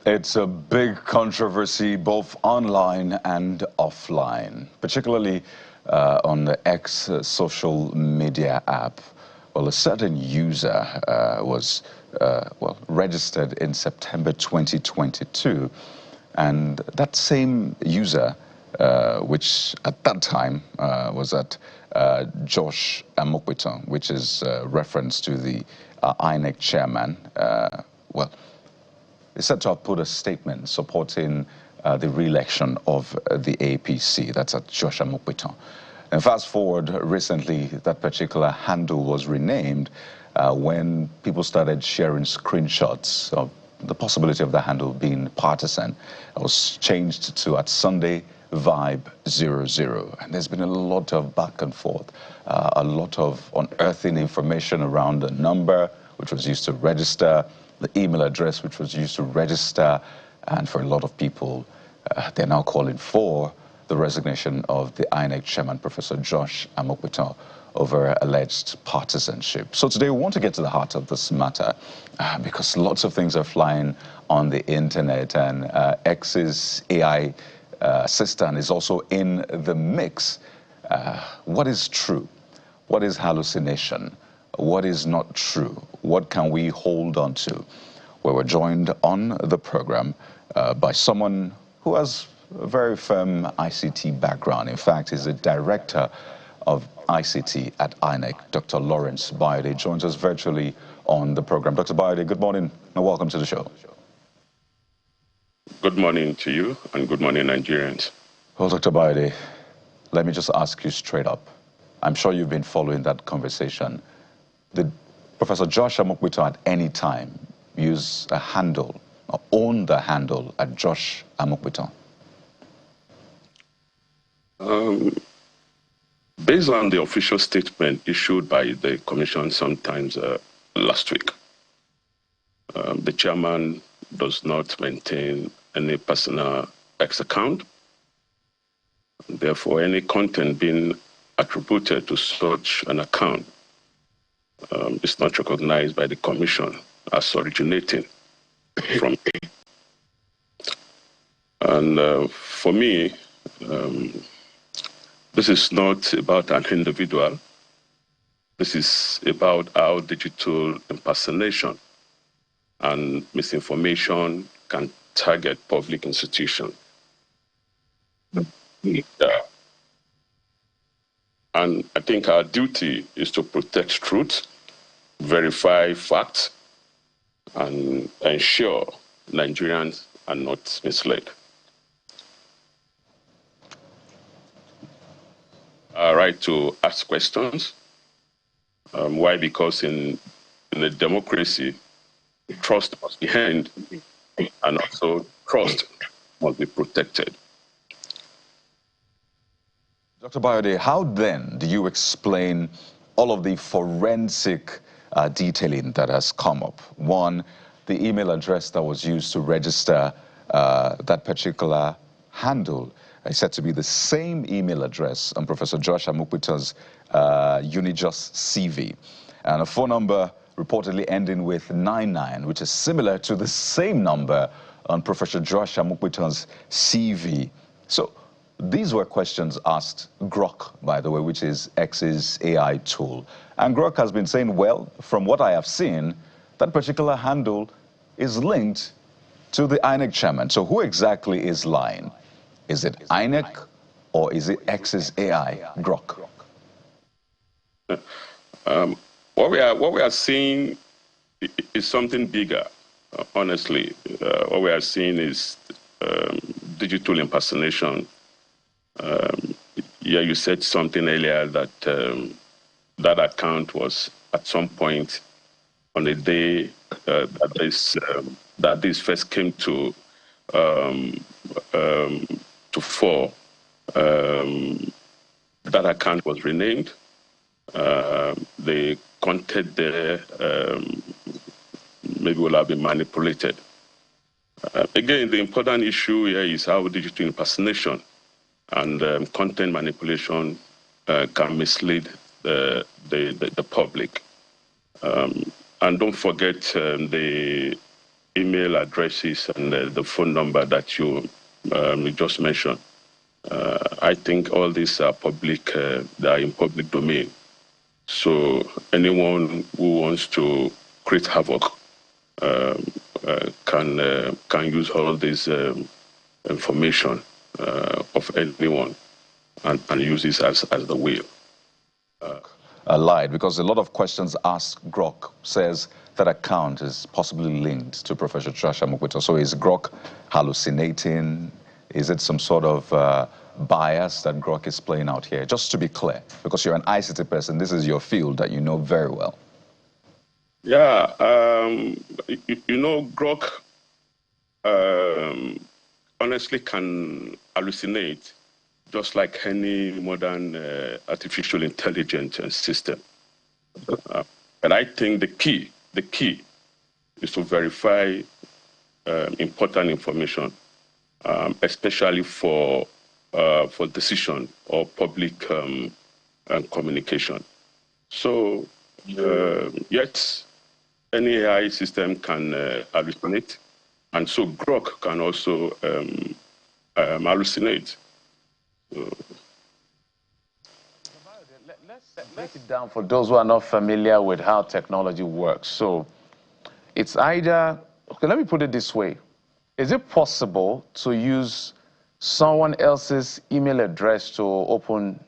It's a big controversy both online and offline, particularly on the X social media app. Well, a certain user was registered in September 2022, and that same user, which at that time was at Josh Amokwiton, which is reference to the INEC chairman, is said to have put a statement supporting the re-election of the APC. That's at Josh Amokwiton. And fast forward, recently that particular handle was renamed when people started sharing screenshots of the possibility of the handle being partisan. It was changed to at Sunday Vibe 00. And there's been a lot of back and forth, a lot of unearthing information around the number which was used to register, the email address which was used to register, and for a lot of people, they're now calling for the resignation of the INEC chairman, Professor Josh Amokwiton, over alleged partisanship. So today we want to get to the heart of this matter because lots of things are flying on the internet, and X's AI assistant is also in the mix. What is true? What is hallucination? What is not true? What can we hold on to? Well, we're joined on the program by someone who has a very firm ICT background. In fact, he's the director of ICT at INEC. Dr. Lawrence Bayode joins us virtually on the program. Dr. Bayode, good morning and welcome to the show. Good morning to you and good morning, Nigerians. Well, Dr. Bayode, let me just ask you straight up. I'm sure you've been following that conversation. Did Professor Josh Amokwiton at any time use a handle or own the handle at Josh Amokwiton? Based on the official statement issued by the Commission sometimes last week, the chairman does not maintain any personal X account. Therefore, any content being attributed to such an account is not recognized by the Commission as originating from it. And for me, this is not about an individual. This is about how digital impersonation and misinformation can target public institutions. And I think our duty is to protect truth, verify facts, and ensure Nigerians are not misled. Our right to ask questions. Why? Because in a democracy, trust must be earned, and also trust must be protected. Dr. Bayode, how then do you explain all of the forensic detailing that has come up? One, the email address that was used to register that particular handle is said to be the same email address on Professor Josh Amokwiton's Unijust CV, and a phone number reportedly ending with 99, which is similar to the same number on Professor Josh Amokwiton's CV. So these were questions asked Grok, by the way, which is X's AI tool. And Grok has been saying, well, from what I have seen, that particular handle is linked to the INEC chairman. So who exactly is lying? Is it INEC or is it X's AI, Grok? What we are seeing is something bigger, honestly. What we are seeing is digital impersonation. Yeah, you said something earlier that that account was at some point on the day that this first came to fore. That account was renamed. The content there maybe will have been manipulated. Again, the important issue here is how digital impersonation and content manipulation can mislead the public. And don't forget the email addresses and the phone number that you just mentioned. I think all these are public, they are in public domain. So anyone who wants to create havoc can use all this information of anyone and use this as the wheel. Lied, because a lot of questions ask Grok says that account is possibly linked to Professor Joshua Mokpetor. So is Grok hallucinating? Is it some sort of bias that Grok is playing out here? Just to be clear, because you're an ICT person, this is your field that you know very well. Yeah, you know, Grok honestly can hallucinate just like any modern artificial intelligence system. But I think the key is to verify important information, especially for decision or public communication. So yes, any AI system can hallucinate, and so Grok can also hallucinate. Let's break it down for those who are not familiar with how technology works. So it's either, okay, let me put it this way. Is it possible to use someone else's email address to open,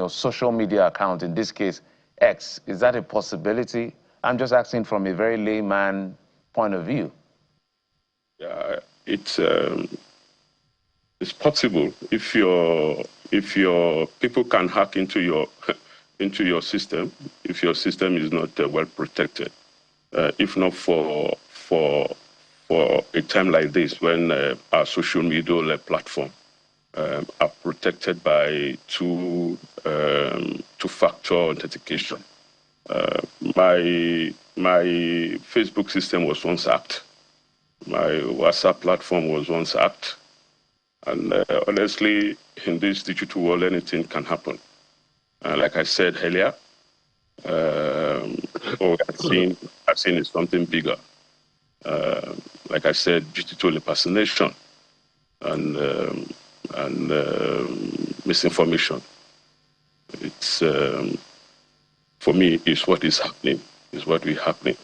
social media account, in this case, X? Is that a possibility? I'm just asking from a very layman point of view. Yeah, it's possible if your people can hack into your system, if your system is not well protected. If not for a time like this, when our social media platform are protected by two-factor authentication. My Facebook system was once hacked. My WhatsApp platform was once hacked. And honestly, in this digital world, anything can happen. Like I said earlier, what I've seen is something bigger. Like I said, digital impersonation and misinformation. It's for me, is what is happening. Is what is happening.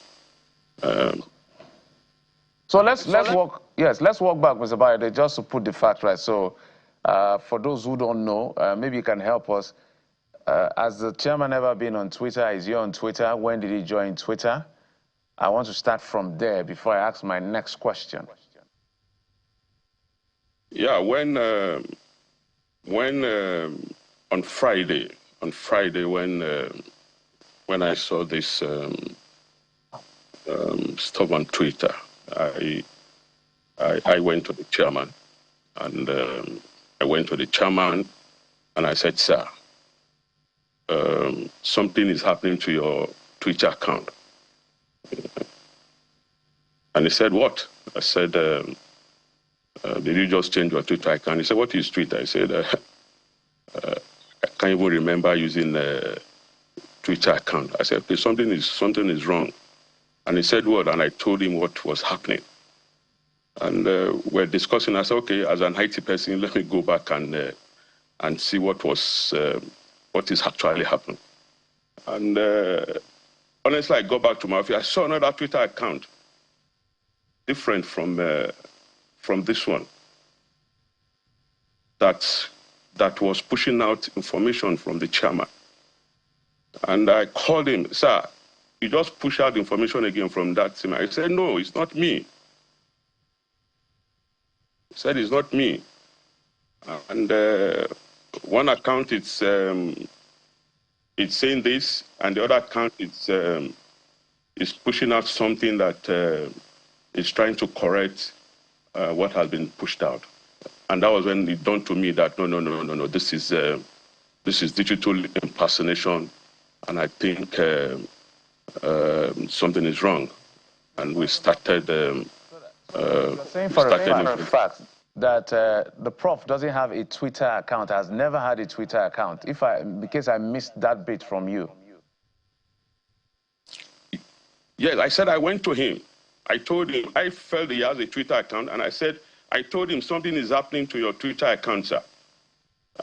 So let's walk. Yes, let's walk back, Mr. Bayode, just to put the fact right. So, for those who don't know, maybe you can help us. Has the chairman ever been on Twitter? Is he on Twitter? When did he join Twitter? I want to start from there before I ask my next question. Yeah, when on Friday, when I saw this stuff on Twitter, I went to the chairman, and I said, sir, something is happening to your Twitter account. And he said, what? I said, did you just change your Twitter account? He said, what is Twitter? I said, I can't even remember using a Twitter account. I said, okay, something is wrong. And he said, what? And I told him what was happening. And we're discussing. I said, okay, as an IT person, let me go back and see what is actually happening. And honestly, I got back to my office. I saw another Twitter account, different from this one, that was pushing out information from the chairman. And I called him, sir, you just push out information again from that team. I said, no, it's not me. He said, it's not me. And one account, it's saying this, and the other account, is pushing out something that is trying to correct what has been pushed out. And that was when it dawned to me that no, this is digital impersonation, and I think something is wrong. And we started. You're saying for a fact that the prof doesn't have a Twitter account, has never had a Twitter account. Because I missed that bit from you. Yes, I said I went to him I told him, I felt he has a Twitter account, and I said, I told him something is happening to your Twitter account, sir.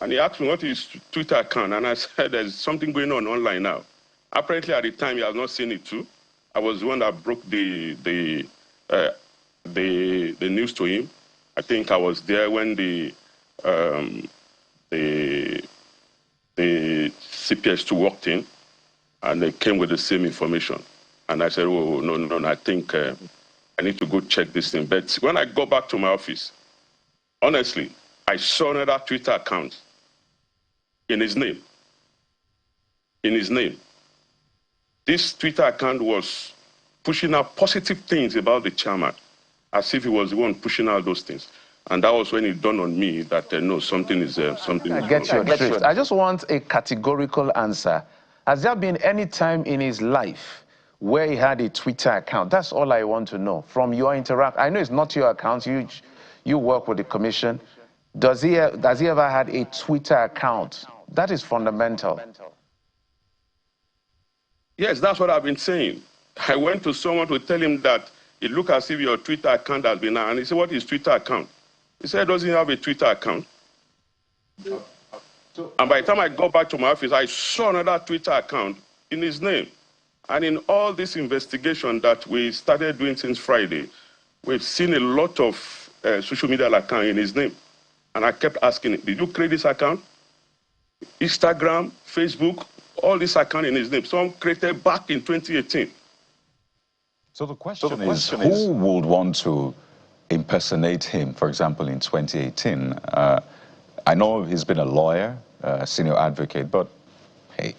And he asked me, what is Twitter account? And I said, there's something going on online now. Apparently, at the time, he has not seen it too. I was the one that broke the news to him. I think I was there when the CPS2 walked in, and they came with the same information. And I said, oh, no, I think I need to go check this thing. But when I go back to my office, honestly, I saw another Twitter account in his name. This Twitter account was pushing out positive things about the chairman, as if he was the one pushing out those things. And that was when it dawned on me that, no, something is something. I get your drift. I just want a categorical answer. Has there been any time in his life where he had a Twitter account? That's all I want to know from your interaction. I know it's not your account. You work with the commission. Does he ever had a Twitter account? That is fundamental. Yes, that's what I've been saying. I went to someone to tell him that it looked as if your Twitter account has been, and he said, what is Twitter account? He said, doesn't have a Twitter account. And by the time I got back to my office, I saw another Twitter account in his name. And in all this investigation that we started doing since Friday, we've seen a lot of social media accounts in his name. And I kept asking him, did you create this account? Instagram, Facebook, all this account in his name. Some created back in 2018. So the question is, who would want to impersonate him, for example, in 2018? I know he's been a lawyer, senior advocate, but hey,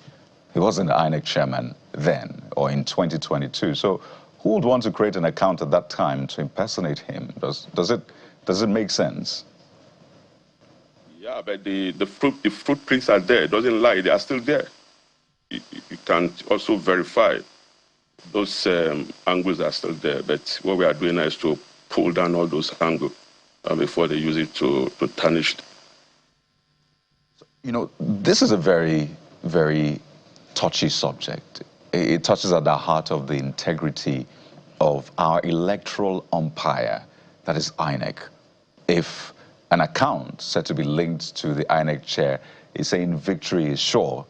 he wasn't the INEC chairman then or in 2022. So who would want to create an account at that time to impersonate him? Does it make sense? Yeah, but the footprints are there. It doesn't lie. They are still there. You can also verify those angles are still there. But what we are doing now is to pull down all those angles before they use it to tarnish. You know, this is a very, very touchy subject. It touches at the heart of the integrity of our electoral umpire, that is INEC. If an account said to be linked to the INEC chair is saying victory is sure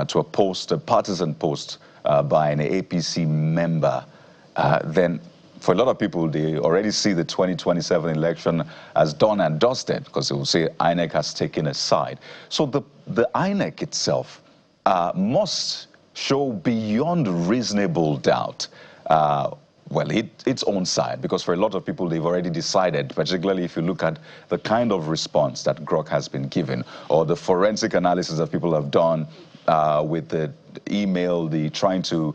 to a post, a partisan post by an APC member, then for a lot of people, they already see the 2027 election as done and dusted because they will say INEC has taken a side. So the INEC itself must show beyond reasonable doubt its own side, because for a lot of people, they've already decided, particularly if you look at the kind of response that Grok has been given, or the forensic analysis that people have done with the email, the trying to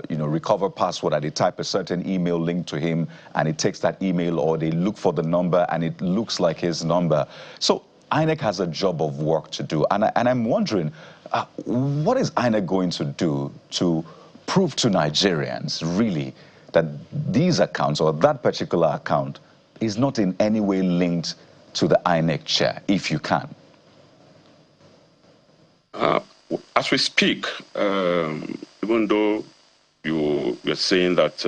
recover password, and they type a certain email link to him, and it takes that email, or they look for the number, and it looks like his number. So INEC has a job of work to do, and I'm wondering, what is INEC going to do to prove to Nigerians, really, that these accounts or that particular account is not in any way linked to the INEC chair, if you can? As we speak, even though you're saying that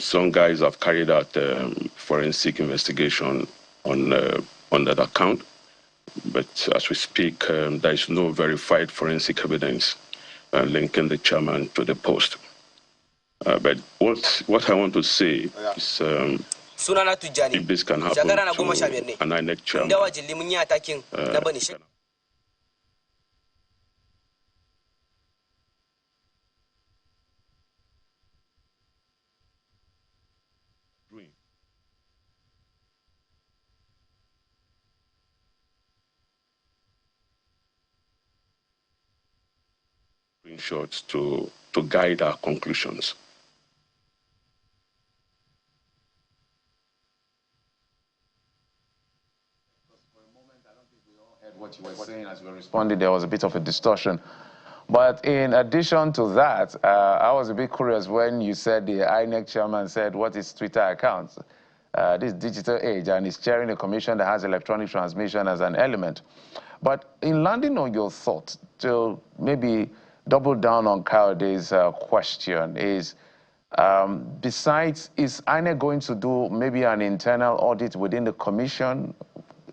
some guys have carried out forensic investigation on that account, but as we speak, there is no verified forensic evidence linking the chairman to the post. But what I want to say is, if this can happen to an INEC chairman, screenshots to guide our conclusions. What you were saying as you were responding, there was a bit of a distortion. But in addition to that, I was a bit curious when you said the INEC chairman said, what is Twitter accounts? This digital age, and he's chairing a commission that has electronic transmission as an element. But in landing on your thought, to maybe double down on Kaode's question, is Besides, is INEC going to do maybe an internal audit within the commission,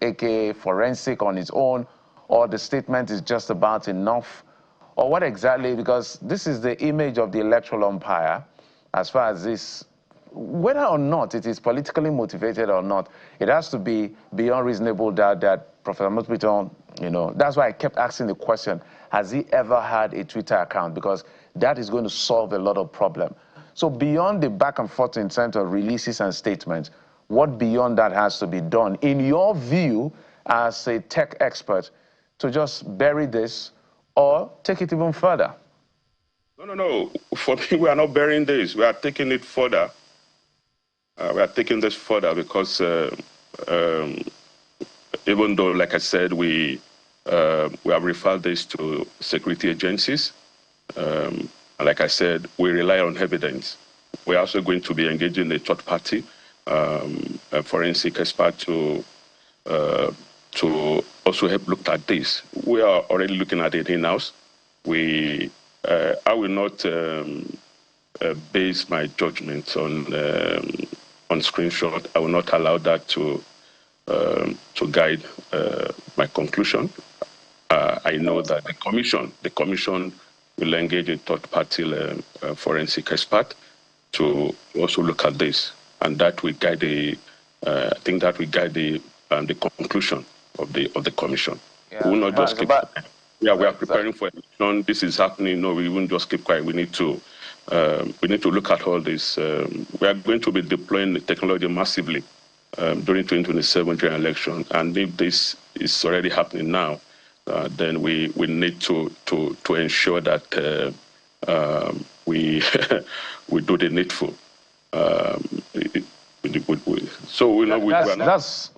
aka forensic on its own, or the statement is just about enough? Or what exactly? Because this is the image of the electoral umpire as far as this, whether or not it is politically motivated or not, it has to be beyond reasonable doubt that Professor Mukpiton, you know, that's why I kept asking the question, has he ever had a Twitter account? Because that is going to solve a lot of problems. So beyond the back and forth in terms of releases and statements, what beyond that has to be done, in your view, as a tech expert, to just bury this or take it even further? No. For me, we are not burying this. We are taking it further. We are taking this further because even though, like I said, we have referred this to security agencies, and like I said, we rely on evidence. We're also going to be engaging a third party, a forensic expert to also help look at this. We are already looking at it in-house. I will not base my judgment on screenshot. I will not allow that to guide my conclusion. I know that the commission will engage a third-party forensic expert to also look at this, and that will guide I think that will guide the conclusion of the commission. Yeah, we will not just keep. Yeah, we are preparing for election. This is happening. No, we won't just keep quiet. We need to look at all this. We are going to be deploying the technology massively during 2027 general election, and if this is already happening now, then we need to ensure that we we do the needful. So we know that's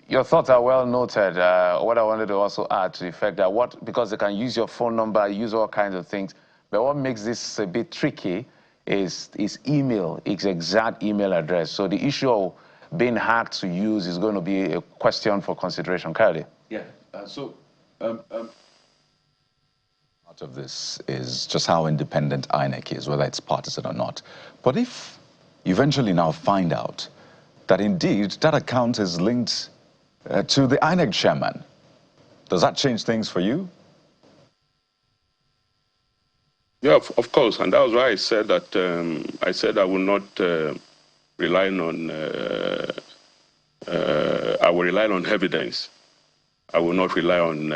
your thoughts are well noted. What I wanted to also add to the effect that because they can use your phone number, use all kinds of things, but what makes this a bit tricky is email, its exact email address. So the issue of being hacked to use is going to be a question for consideration. Kyle? Yeah. Part of this is just how independent INEC is, whether it's partisan or not. But if you eventually now find out that indeed that account is linked to the INEC chairman, does that change things for you? Yeah, of course, and that was why I said that I will not rely on. I will rely on evidence. I will not rely on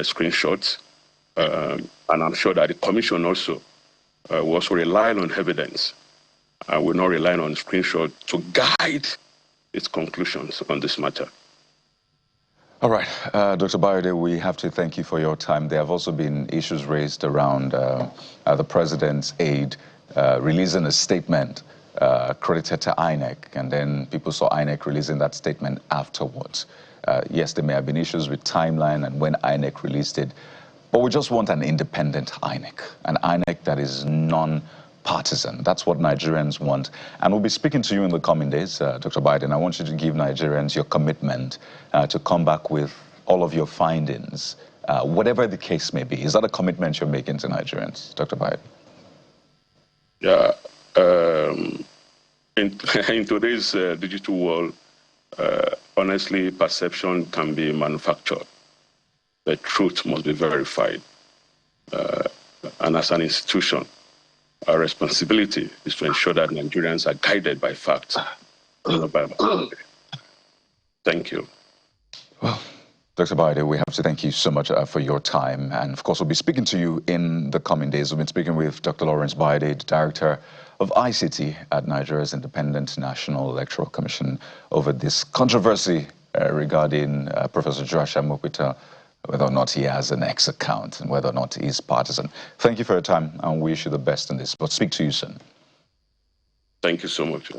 screenshots, and I'm sure that the commission also will also rely on evidence. I will not rely on screenshots to guide its conclusions on this matter. All right, Dr. Bayode, we have to thank you for your time. There have also been issues raised around the president's aide releasing a statement credited to INEC, and then people saw INEC releasing that statement afterwards. Yes, there may have been issues with timeline and when INEC released it, but we just want an independent INEC, an INEC that is non-partisan. That's what Nigerians want. And we'll be speaking to you in the coming days, Dr. Biden. I want you to give Nigerians your commitment to come back with all of your findings, whatever the case may be. Is that a commitment you're making to Nigerians, Dr. Biden? Yeah. In today's digital world, honestly, perception can be manufactured. The truth must be verified. And as an institution, our responsibility is to ensure that Nigerians are guided by facts, not by Thank you. Well, Dr. Bayode, we have to thank you so much for your time. And of course, we'll be speaking to you in the coming days. We've been speaking with Dr. Lawrence Bayode, the Director of ICT at Nigeria's Independent National Electoral Commission, over this controversy regarding Professor Joshua Mukpiton, whether or not he has an X account and whether or not he's partisan. Thank you for your time, and we wish you the best in this. But speak to you soon. Thank you so much.